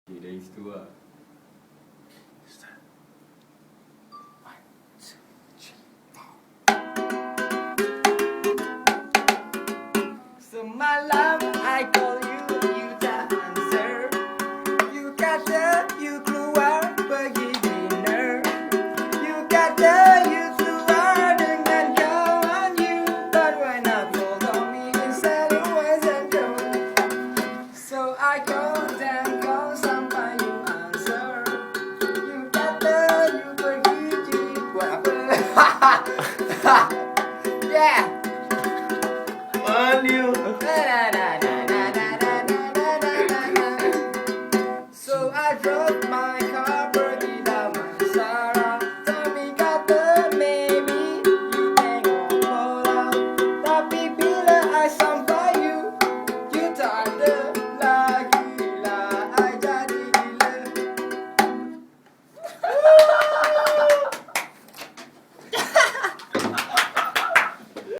Okay, dari situ lah. Semalam I call you, you tak answer. You kata you keluar pergi dinner. You kata you keluar dengan kawan you, but when I called on me instead it wasn't you. So I called and called sampai you answer. You kata you pergi buat apa? Yeah. On you. So I drove my car.